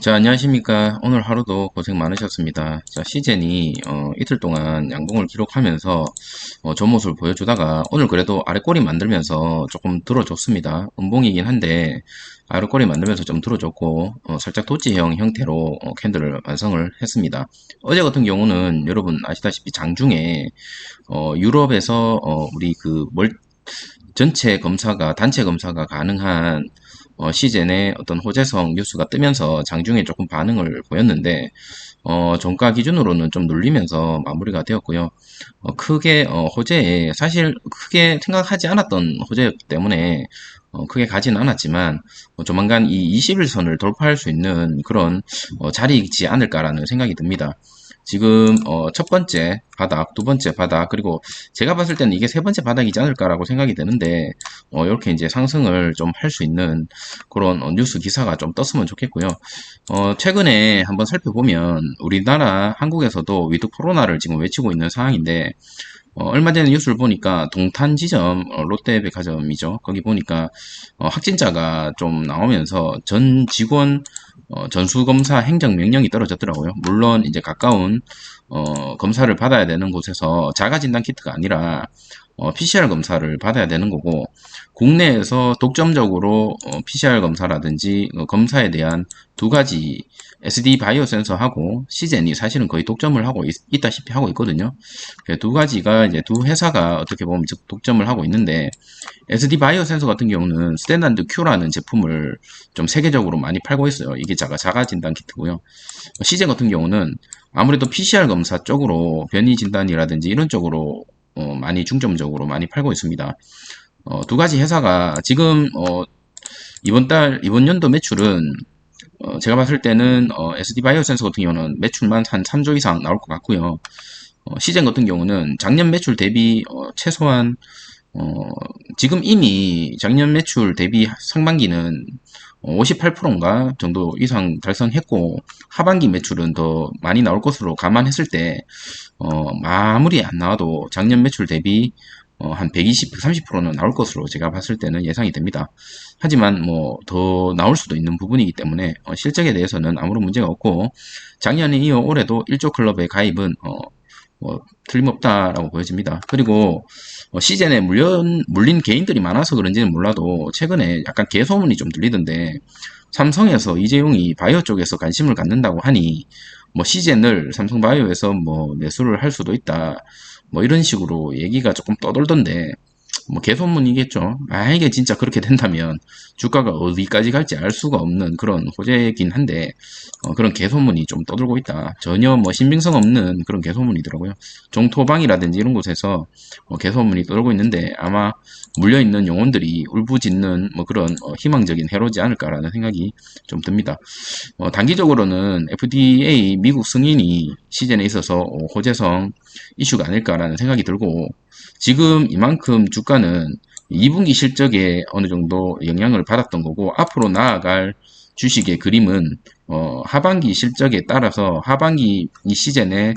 자, 안녕하십니까. 오늘 하루도 고생 많으셨습니다. 자, 시젠이 이틀 동안 양봉을 기록하면서 좋은 모습을 보여주다가 오늘 그래도 아래 꼬리 만들면서 조금 들어줬습니다. 음봉이긴 한데 아래 꼬리 만들면서 좀 들어줬고 살짝 도치형 형태로 캔들을 완성을 했습니다. 어제 같은 경우는 여러분 아시다시피 장중에 유럽에서 우리 전체 검사가 단체 검사가 가능한 시젠의 어떤 호재성 뉴스가 뜨면서 장중에 조금 반응을 보였는데 종가 기준으로는 좀 눌리면서 마무리가 되었고요. 크게 호재에 사실 크게 생각하지 않았던 호재였기 때문에 크게 가지는 않았지만 조만간 이 21선을 돌파할 수 있는 그런 자리이지 않을까라는 생각이 듭니다. 지금 첫 번째 바닥, 두 번째 바닥, 그리고 제가 봤을 때는 이게 세 번째 바닥이지 않을까라고 생각이 되는데 이렇게 이제 상승을 좀 할 수 있는 그런 뉴스 기사가 좀 떴으면 좋겠고요. 최근에 한번 살펴보면 우리나라 한국에서도 위드 코로나를 지금 외치고 있는 상황인데 얼마 전에 뉴스를 보니까 동탄 지점, 롯데백화점이죠. 거기 보니까 확진자가 좀 나오면서 전 직원 전수검사 행정명령이 떨어졌더라고요. 물론 이제 가까운 검사를 받아야 되는 곳에서 자가진단 키트가 아니라 PCR 검사를 받아야 되는 거고, 국내에서 독점적으로 PCR 검사라든지 검사에 대한 두 가지 SD 바이오 센서하고 시젠이 사실은 거의 독점을 하고 있다시피 하고 있거든요. 두 가지가 이제 두 회사가 어떻게 보면 독점을 하고 있는데, SD 바이오 센서 같은 경우는 스탠다드 Q라는 제품을 좀 세계적으로 많이 팔고 있어요. 이게 자가 진단 키트고요. 시젠 같은 경우는 아무래도 PCR 검사 쪽으로 변이 진단이라든지 이런 쪽으로 많이 중점적으로 많이 팔고 있습니다. 두 가지 회사가 지금 이번 연도 매출은 제가 봤을 때는 SD 바이오 센서 같은 경우는 매출만 한 3조 이상 나올 것 같고요. 시젠 같은 경우는 작년 매출 대비 최소한 지금 이미 작년 매출 대비 상반기는 58%인가 정도 이상 달성했고 하반기 매출은 더 많이 나올 것으로 감안했을 때 마무리 안 나와도 작년 매출 대비 한 120, 130%는 나올 것으로 제가 봤을 때는 예상이 됩니다. 하지만 뭐 더 나올 수도 있는 부분이기 때문에 실적에 대해서는 아무런 문제가 없고 작년에 이어 올해도 1조 클럽의 가입은 틀림없다라고 보여집니다. 그리고 시즌에 물린 개인들이 많아서 그런지는 몰라도 최근에 약간 개소문이 좀 들리던데 삼성에서 이재용이 바이오 쪽에서 관심을 갖는다고 하니 뭐 시젠을 삼성바이오에서 뭐 매수를 할 수도 있다. 뭐 이런 식으로 얘기가 조금 떠돌던데 뭐 개소문이겠죠. 만약에 진짜 그렇게 된다면 주가가 어디까지 갈지 알 수가 없는 그런 호재이긴 한데 그런 개소문이 좀 떠돌고 있다. 전혀 뭐 신빙성 없는 그런 개소문이더라고요. 종토방이라든지 이런 곳에서 개소문이 떠돌고 있는데 아마 물려있는 영혼들이 울부짖는 뭐 그런 희망적인 해로지 않을까라는 생각이 좀 듭니다. 단기적으로는 FDA 미국 승인이 시즌에 있어서 호재성 이슈가 아닐까라는 생각이 들고 지금 이만큼 주가는 2분기 실적에 어느 정도 영향을 받았던 거고 앞으로 나아갈 주식의 그림은 하반기 실적에 따라서 하반기 이 시즌의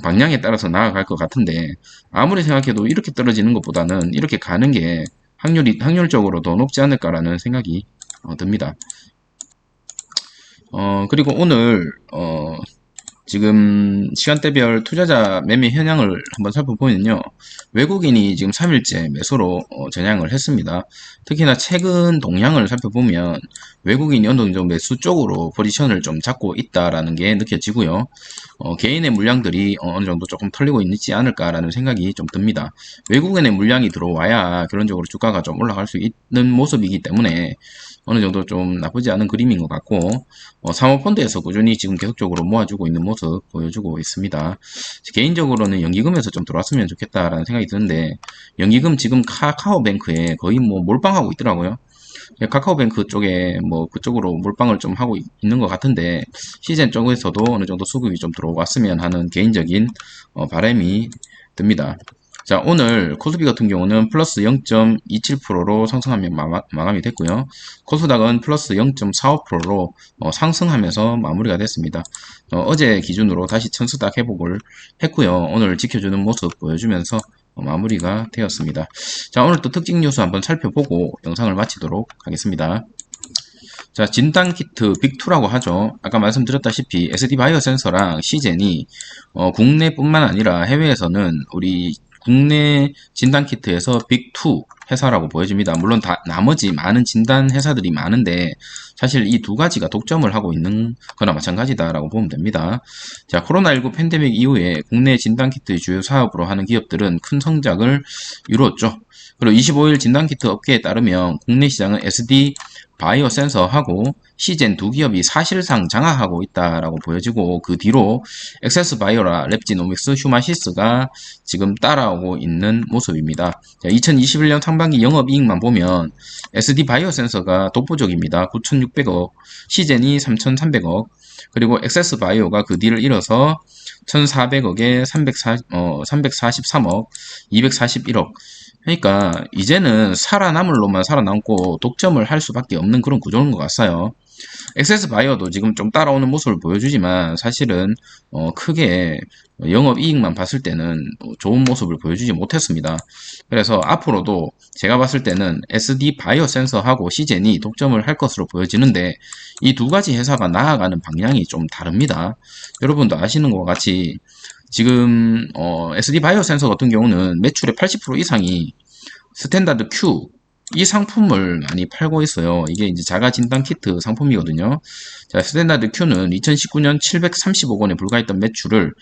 방향에 따라서 나아갈 것 같은데 아무리 생각해도 이렇게 떨어지는 것보다는 이렇게 가는 게 확률적으로 더 높지 않을까라는 생각이 듭니다. 그리고 오늘 지금 시간대별 투자자 매매 현황을 한번 살펴보면요. 외국인이 지금 3일째 매수로 전향을 했습니다. 특히나 최근 동향을 살펴보면 외국인이 어느 정도 매수 쪽으로 포지션을 좀 잡고 있다라는 게 느껴지고요. 개인의 물량들이 어느 정도 조금 털리고 있지 않을까라는 생각이 좀 듭니다. 외국인의 물량이 들어와야 결론적으로 주가가 좀 올라갈 수 있는 모습이기 때문에 어느 정도 좀 나쁘지 않은 그림인 것 같고 사모펀드에서 꾸준히 지금 계속적으로 모아주고 있는 모습 보여주고 있습니다. 개인적으로는 연기금에서 좀 들어왔으면 좋겠다라는 생각이 드는데 연기금 지금 카카오뱅크에 거의 뭐 몰빵하고 있더라고요. 카카오뱅크 쪽에 뭐 그쪽으로 몰빵을 좀 하고 있는 것 같은데 시즌 쪽에서도 어느 정도 수급이 좀 들어왔으면 하는 개인적인 바람이 듭니다. 자, 오늘 코스피 같은 경우는 플러스 0.27%로 상승하며 마감이 됐고요. 코스닥은 플러스 0.45%로 상승하면서 마무리가 됐습니다. 어제 기준으로 다시 천수닥 회복을 했고요. 오늘 지켜주는 모습 보여주면서 마무리가 되었습니다. 자, 오늘 또 특징 뉴스 한번 살펴보고 영상을 마치도록 하겠습니다. 자, 진단키트 빅2라고 하죠. 아까 말씀드렸다시피 SD 바이오 센서랑 시젠이 국내뿐만 아니라 해외에서는 우리 국내 진단키트에서 빅2 회사라고 보여집니다. 물론 나머지 많은 진단 회사들이 많은데 사실 이 두 가지가 독점을 하고 있는 거나 마찬가지다라고 보면 됩니다. 자, 코로나19 팬데믹 이후에 국내 진단키트 주요 사업으로 하는 기업들은 큰 성장을 이루었죠. 그리고 25일 진단키트 업계에 따르면 국내 시장은 SD 바이오 센서하고 시젠 두 기업이 사실상 장악하고 있다라고 보여지고, 그 뒤로 엑세스 바이오라, 랩지노믹스, 휴마시스가 지금 따라오고 있는 모습입니다. 2021년 상반기 영업이익만 보면 SD 바이오 센서가 독보적입니다. 9,600억, 시젠이 3,300억, 그리고 엑세스 바이오가 그 뒤를 이어서 1,400억에 343억, 241억. 그러니까 이제는 살아남을 놈만 살아남고 독점을 할 수밖에 없는 그런 구조인 것 같아요. 엑세스 바이오도 지금 좀 따라오는 모습을 보여주지만 사실은 크게 영업이익만 봤을 때는 좋은 모습을 보여주지 못했습니다. 그래서 앞으로도 제가 봤을 때는 SD 바이오 센서하고 시젠이 독점을 할 것으로 보여지는데, 이 두 가지 회사가 나아가는 방향이 좀 다릅니다. 여러분도 아시는 것과 같이 지금 SD 바이오 센서 같은 경우는 매출의 80% 이상이 스탠다드 Q 이 상품을 많이 팔고 있어요. 이게 이제 자가 진단 키트 상품이거든요. 자, 스탠다드 Q는 2019년 730억 원에 불과했던 매출을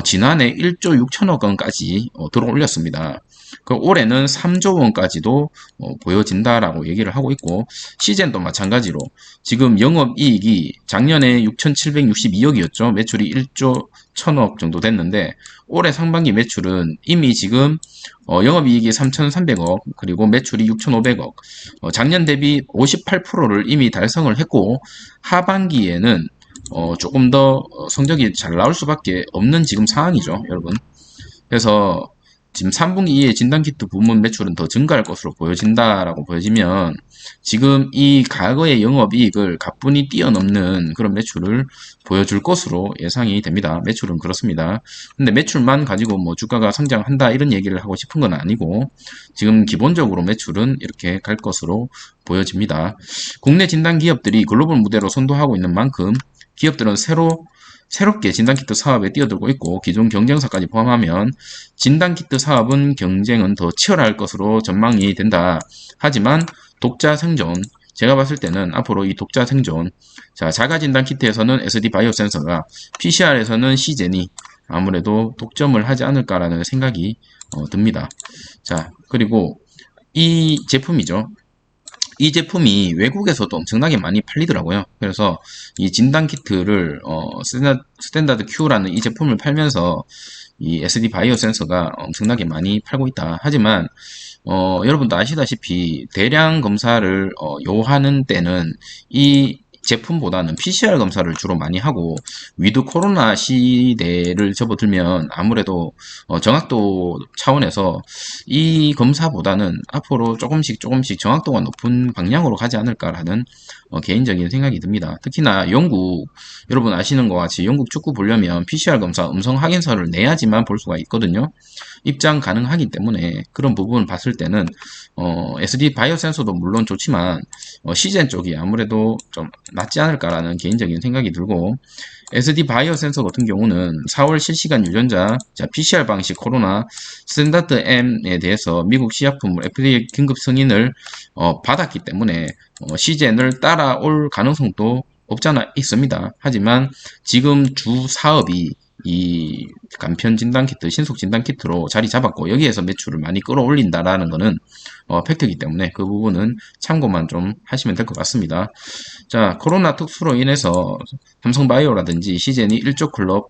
지난해 1조 6천억 원까지 들어 올렸습니다. 그 올해는 3조 원까지도 보여진다라고 얘기를 하고 있고, 시젠도 마찬가지로 지금 영업이익이 작년에 6,762억이었죠. 매출이 1조 1천억 정도 됐는데 올해 상반기 매출은 이미 지금 영업이익이 3,300억, 그리고 매출이 6,500억, 작년 대비 58%를 이미 달성을 했고, 하반기에는 조금 더 성적이 잘 나올 수밖에 없는 지금 상황이죠, 여러분. 그래서 지금 3분기 이후에 진단키트 부문 매출은 더 증가할 것으로 보여진다라고 보여지면, 지금 이 과거의 영업이익을 가뿐히 뛰어넘는 그런 매출을 보여줄 것으로 예상이 됩니다. 매출은 그렇습니다. 근데 매출만 가지고 뭐 주가가 성장한다 이런 얘기를 하고 싶은 건 아니고, 지금 기본적으로 매출은 이렇게 갈 것으로 보여집니다. 국내 진단 기업들이 글로벌 무대로 선도하고 있는 만큼 기업들은 새롭게 진단키트 사업에 뛰어들고 있고, 기존 경쟁사까지 포함하면 진단키트 사업은 경쟁은 더 치열할 것으로 전망이 된다. 하지만 독자 생존, 제가 봤을 때는 앞으로 이 독자 생존, 자, 자가 진단키트에서는 SD 바이오 센서가, PCR에서는 시젠이 아무래도 독점을 하지 않을까라는 생각이 듭니다. 자, 그리고 이 제품이죠. 이 제품이 외국에서도 엄청나게 많이 팔리더라고요. 그래서 이 진단 키트를 스탠다드 Q라는 이 제품을 팔면서 이 SD 바이오 센서가 엄청나게 많이 팔고 있다. 하지만 여러분도 아시다시피 대량 검사를 요하는 때는 이 제품보다는 PCR 검사를 주로 많이 하고, 위드 코로나 시대를 접어들면 아무래도 정확도 차원에서 이 검사보다는 앞으로 조금씩 정확도가 높은 방향으로 가지 않을까라는 개인적인 생각이 듭니다. 특히나 영국, 여러분 아시는 것 같이 영국 축구 보려면 PCR 검사 음성 확인서를 내야지만 볼 수가 있거든요. 입장 가능하기 때문에 그런 부분을 봤을 때는 SD 바이오 센서도 물론 좋지만 시젠 쪽이 아무래도 좀 낫지 않을까라는 개인적인 생각이 들고, SD 바이오 센서 같은 경우는 4월 실시간 유전자, PCR 방식 코로나 스탠다드 M에 대해서 미국 시약품을 FDA 긴급 승인을 받았기 때문에 시젠을 따라올 가능성도 없잖아 있습니다. 하지만 지금 주 사업이 이 간편 진단키트, 신속 진단키트로 자리 잡았고, 여기에서 매출을 많이 끌어올린다라는 거는 팩트이기 때문에 그 부분은 참고만 좀 하시면 될 것 같습니다. 자, 코로나 특수로 인해서 삼성바이오라든지 시젠이 1조 클럽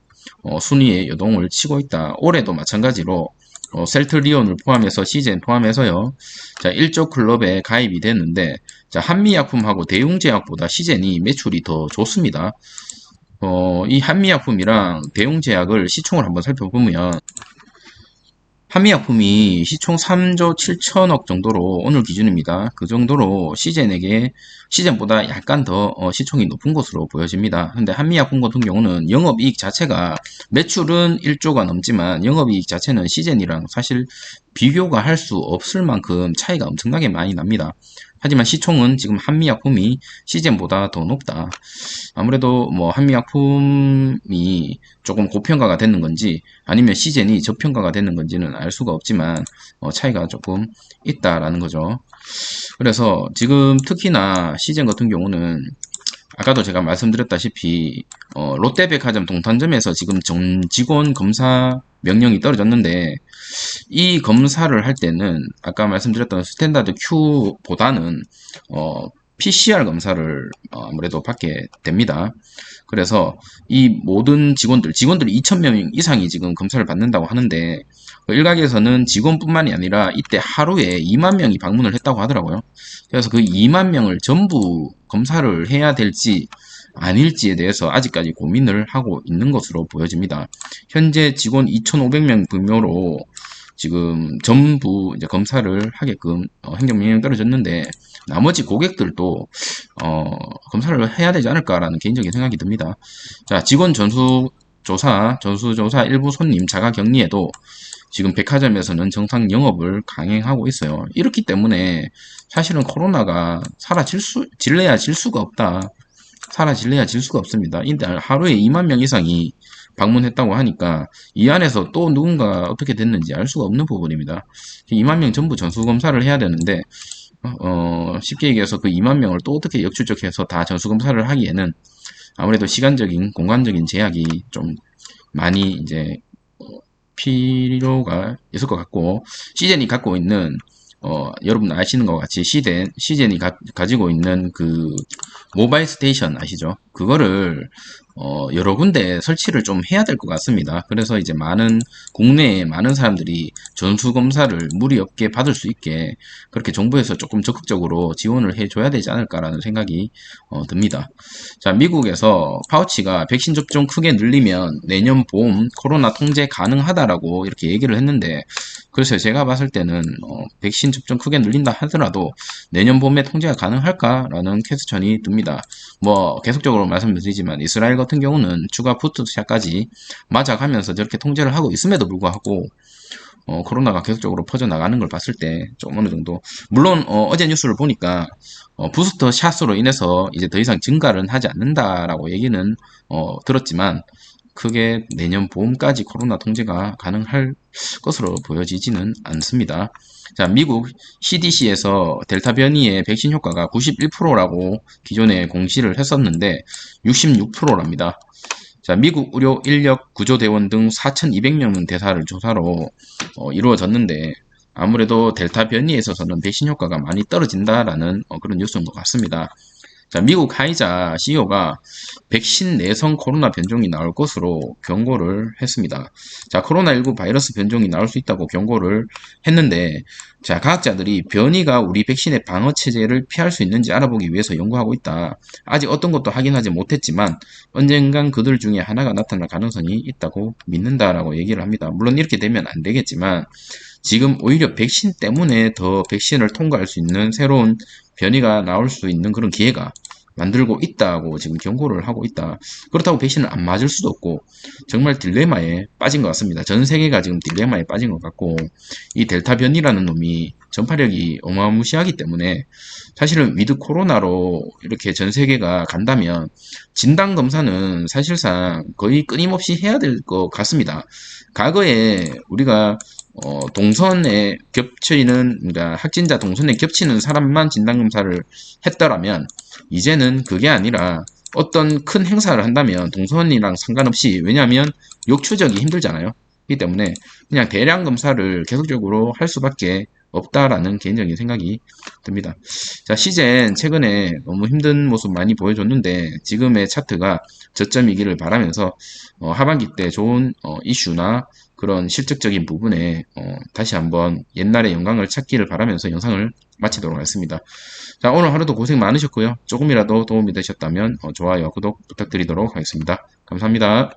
순위에 요동을 치고 있다. 올해도 마찬가지로 셀트리온을 포함해서 시젠 포함해서요. 자, 1조 클럽에 가입이 됐는데, 자, 한미약품하고 대웅제약보다 시젠이 매출이 더 좋습니다. 이 한미약품이랑 대웅제약을 시총을 한번 살펴보면, 한미약품이 시총 3조 7천억 정도로, 오늘 기준입니다. 그 정도로 시젠보다 약간 더 시총이 높은 것으로 보여집니다. 근데 한미약품 같은 경우는 영업이익 자체가, 매출은 1조가 넘지만 영업이익 자체는 시젠이랑 사실 비교가 할 수 없을 만큼 차이가 엄청나게 많이 납니다. 하지만 시총은 지금 한미약품이 시젠보다 더 높다. 아무래도 뭐 한미약품이 조금 고평가가 되는 건지 아니면 시젠이 저평가가 되는 건지는 알 수가 없지만 차이가 조금 있다라는 거죠. 그래서 지금 특히나 시젠 같은 경우는 아까도 제가 말씀드렸다시피 롯데백화점 동탄점에서 지금 정직원 검사 명령이 떨어졌는데 이 검사를 할 때는 아까 말씀드렸던 스탠다드 Q보다는 PCR 검사를 아무래도 받게 됩니다. 그래서 이 모든 직원들이 2,000명 이상이 지금 검사를 받는다고 하는데 일각에서는 직원뿐만이 아니라 이때 하루에 2만 명이 방문을 했다고 하더라고요. 그래서 그 2만 명을 전부 검사를 해야 될지 아닐지에 대해서 아직까지 고민을 하고 있는 것으로 보여집니다. 현재 직원 2,500명 규모로 지금 전부 이제 검사를 하게끔 행정명령이 떨어졌는데 나머지 고객들도 검사를 해야 되지 않을까라는 개인적인 생각이 듭니다. 자, 직원 전수조사 일부 손님 자가 격리에도 지금 백화점에서는 정상 영업을 강행하고 있어요. 이렇기 때문에 사실은 코로나가 질래야 질 수가 없다. 사라질래야 질 수가 없습니다. 근데 하루에 2만 명 이상이 방문했다고 하니까 이 안에서 또 누군가 어떻게 됐는지 알 수가 없는 부분입니다. 2만 명 전부 전수검사를 해야 되는데 쉽게 얘기해서 그 2만 명을 또 어떻게 역추적해서 다 전수검사를 하기에는 아무래도 시간적인 공간적인 제약이 좀 많이 이제 필요가 있을 것 같고 시젠이 갖고 있는 여러분 아시는 것 같이 시젠이 가지고 있는 그 모바일 스테이션 아시죠? 그거를 여러 군데 설치를 좀 해야 될 것 같습니다. 그래서 이제 국내에 많은 사람들이 전수검사를 무리 없게 받을 수 있게 그렇게 정부에서 조금 적극적으로 지원을 해줘야 되지 않을까라는 생각이 듭니다. 자, 미국에서 파우치가 백신 접종 크게 늘리면 내년 봄 코로나 통제 가능하다라고 이렇게 얘기를 했는데 글쎄요, 제가 봤을 때는 백신 접종 크게 늘린다 하더라도 내년 봄에 통제가 가능할까라는 퀘스천이 듭니다. 뭐 계속적으로 말씀드리지만 이스라엘 같은 경우는 추가 부스트샷까지 맞아가면서 저렇게 통제를 하고 있음에도 불구하고 코로나가 계속적으로 퍼져나가는 걸 봤을 때 좀 어느 정도 물론 어제 뉴스를 보니까 부스터 샷으로 인해서 이제 더 이상 증가는 하지 않는다라고 얘기는 들었지만 크게 내년 봄까지 코로나 통제가 가능할 것으로 보여지지는 않습니다. 자, 미국 CDC에서 델타 변이의 백신 효과가 91%라고 기존에 공시를 했었는데 66%랍니다. 자, 미국 의료 인력 구조대원 등 4,200명 대사를 조사로 이루어졌는데 아무래도 델타 변이에 있어서는 백신 효과가 많이 떨어진다라는 그런 뉴스인 것 같습니다. 자, 미국 화이자 CEO가 백신 내성 코로나 변종이 나올 것으로 경고를 했습니다. 자, 코로나19 바이러스 변종이 나올 수 있다고 경고를 했는데, 자, 과학자들이 변이가 우리 백신의 방어 체제를 피할 수 있는지 알아보기 위해서 연구하고 있다. 아직 어떤 것도 확인하지 못했지만 언젠간 그들 중에 하나가 나타날 가능성이 있다고 믿는다라고 얘기를 합니다. 물론 이렇게 되면 안 되겠지만 지금 오히려 백신 때문에 더 백신을 통과할 수 있는 새로운 변이가 나올 수 있는 그런 기회가 만들고 있다고 지금 경고를 하고 있다. 그렇다고 백신을 안 맞을 수도 없고 정말 딜레마에 빠진 것 같습니다. 전 세계가 지금 딜레마에 빠진 것 같고 이 델타 변이라는 놈이 전파력이 어마무시하기 때문에 사실은 위드 코로나로 이렇게 전 세계가 간다면 진단 검사는 사실상 거의 끊임없이 해야 될 것 같습니다. 과거에 우리가 동선에 겹치는, 그러니까 확진자 동선에 겹치는 사람만 진단검사를 했더라면, 이제는 그게 아니라 어떤 큰 행사를 한다면 동선이랑 상관없이, 왜냐하면 역추적이 힘들잖아요. 그렇기 때문에 그냥 대량 검사를 계속적으로 할 수밖에 없다라는 개인적인 생각이 듭니다. 자, 시젠 최근에 너무 힘든 모습 많이 보여줬는데 지금의 차트가 저점이기를 바라면서 하반기 때 좋은 이슈나 그런 실질적인 부분에 다시 한번 옛날의 영광을 찾기를 바라면서 영상을 마치도록 하겠습니다. 자, 오늘 하루도 고생 많으셨고요. 조금이라도 도움이 되셨다면 좋아요, 구독 부탁드리도록 하겠습니다. 감사합니다.